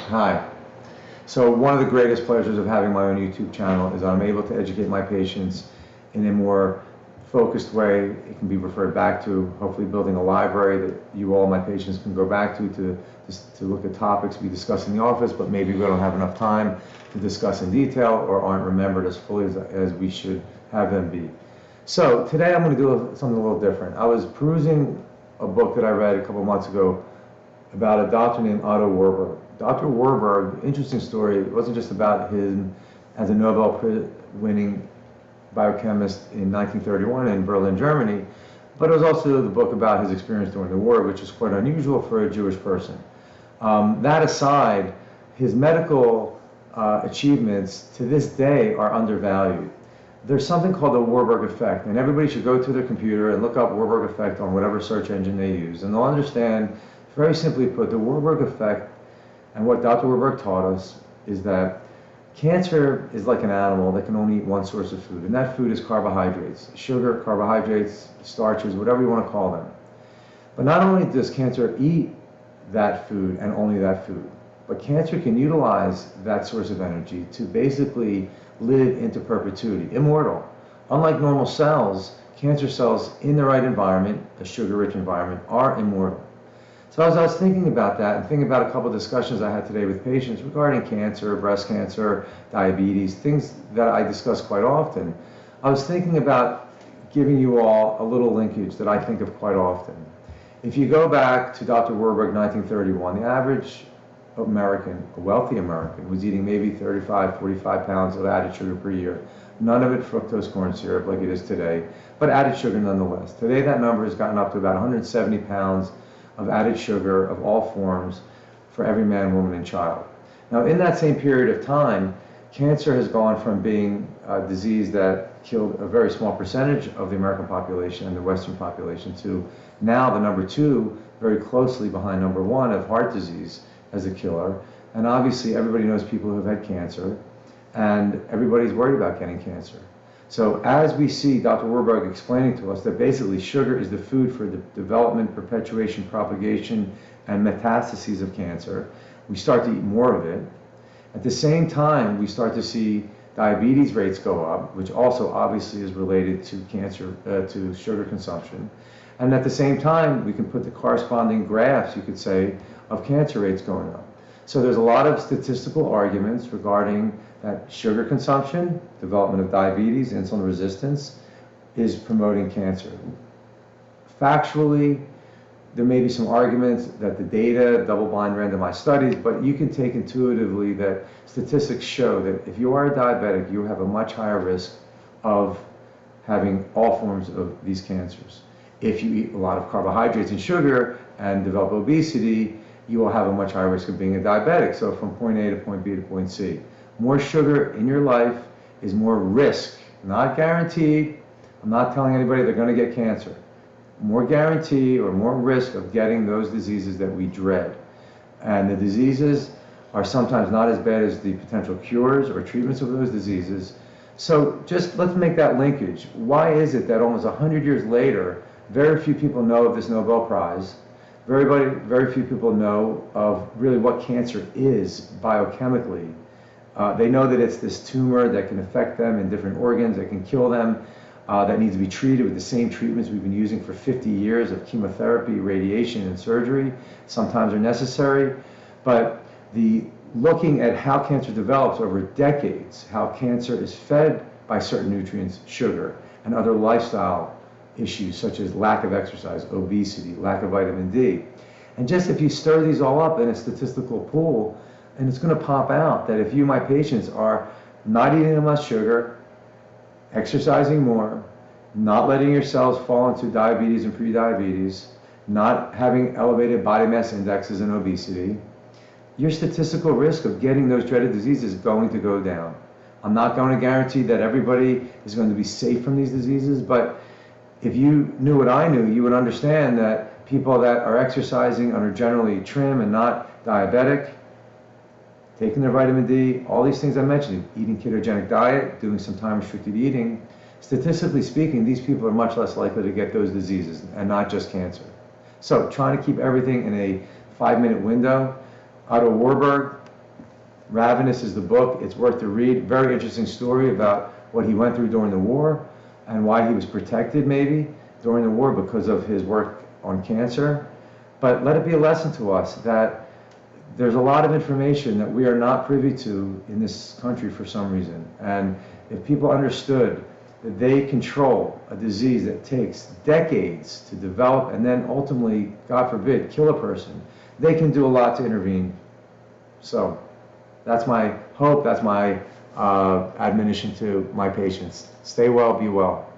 Hi. So one of the greatest pleasures of having my own YouTube channel is I'm able to educate my patients in a more focused way. It can be referred back to, hopefully building a library that you all, my patients, can go back to look at topics we discuss in the office, but maybe we don't have enough time to discuss in detail or aren't remembered as fully as we should have them be. So today I'm going to do something a little different. I was perusing a book that I read a couple months ago about a doctor named Otto Warburg. Dr. Warburg, interesting story, it wasn't just about him as a Nobel-winning biochemist in 1931 in Berlin, Germany, but it was also the book about his experience during the war, which is quite unusual for a Jewish person. That aside, his medical achievements to this day are undervalued. There's something called the Warburg Effect, and everybody should go to their computer and look up Warburg Effect on whatever search engine they use, and they'll understand, very simply put, the Warburg Effect and what Dr. Warburg taught us is that cancer is like an animal that can only eat one source of food, and that food is carbohydrates, sugar, carbohydrates, starches, whatever you want to call them. But not only does cancer eat that food and only that food, but cancer can utilize that source of energy to basically live into perpetuity, immortal. Unlike normal cells, cancer cells in the right environment, a sugar-rich environment, are immortal. So as I was thinking about that and thinking about a couple of discussions I had today with patients regarding cancer, breast cancer, diabetes, things that I discuss quite often, I was thinking about giving you all a little linkage that I think of quite often. If you go back to Dr. Warburg, 1931, the average American, a wealthy American, was eating maybe 35, 45 pounds of added sugar per year. None of it fructose corn syrup like it is today, but added sugar nonetheless. Today that number has gotten up to about 170 pounds of added sugar of all forms for every man, woman, and child. Now, in that same period of time, cancer has gone from being a disease that killed a very small percentage of the American population and the Western population to now the number 2, very closely behind number 1 of heart disease as a killer. And obviously everybody knows people who have had cancer, and everybody's worried about getting cancer. So as we see Dr. Warburg explaining to us that basically sugar is the food for the development, perpetuation, propagation, and metastases of cancer, we start to eat more of it. At the same time, we start to see diabetes rates go up, which also obviously is related to cancer, to sugar consumption. And at the same time, we can put the corresponding graphs, you could say, of cancer rates going up. So there's a lot of statistical arguments regarding that sugar consumption, development of diabetes, insulin resistance, is promoting cancer. Factually, there may be some arguments that the data, double-blind randomized studies, but you can take intuitively that statistics show that if you are a diabetic, you have a much higher risk of having all forms of these cancers. If you eat a lot of carbohydrates and sugar and develop obesity, you will have a much higher risk of being a diabetic. So from point A to point B to point C. More sugar in your life is more risk, not guaranteed. I'm not telling anybody they're going to get cancer. More guarantee or more risk of getting those diseases that we dread. And the diseases are sometimes not as bad as the potential cures or treatments of those diseases. So just let's make that linkage. Why is it that almost 100 years later, very few people know of this Nobel Prize? Very few people know of really what cancer is biochemically. They know that it's this tumor that can affect them in different organs, that can kill them, that needs to be treated with the same treatments we've been using for 50 years of chemotherapy, radiation, and surgery. Sometimes are necessary, but looking at how cancer develops over decades, how cancer is fed by certain nutrients, sugar, and other lifestyle issues such as lack of exercise, obesity, lack of vitamin D. And just if you stir these all up in a statistical pool, and it's going to pop out that if you, my patients, are not eating enough sugar, exercising more, not letting your cells fall into diabetes and prediabetes, not having elevated body mass indexes and obesity, your statistical risk of getting those dreaded diseases is going to go down. I'm not going to guarantee that everybody is going to be safe from these diseases, but if you knew what I knew, you would understand that people that are exercising and are generally trim and not diabetic, taking their vitamin D, all these things I mentioned, eating ketogenic diet, doing some time-restricted eating, statistically speaking, these people are much less likely to get those diseases and not just cancer. So trying to keep everything in a 5-minute window. Otto Warburg, Ravenous is the book. It's worth the read. Very interesting story about what he went through during the war and why he was protected maybe during the war because of his work on cancer. But let it be a lesson to us that there's a lot of information that we are not privy to in this country for some reason. And if people understood that they control a disease that takes decades to develop and then ultimately, God forbid, kill a person, they can do a lot to intervene. So that's my hope, that's my admonition to my patients. Stay well, be well.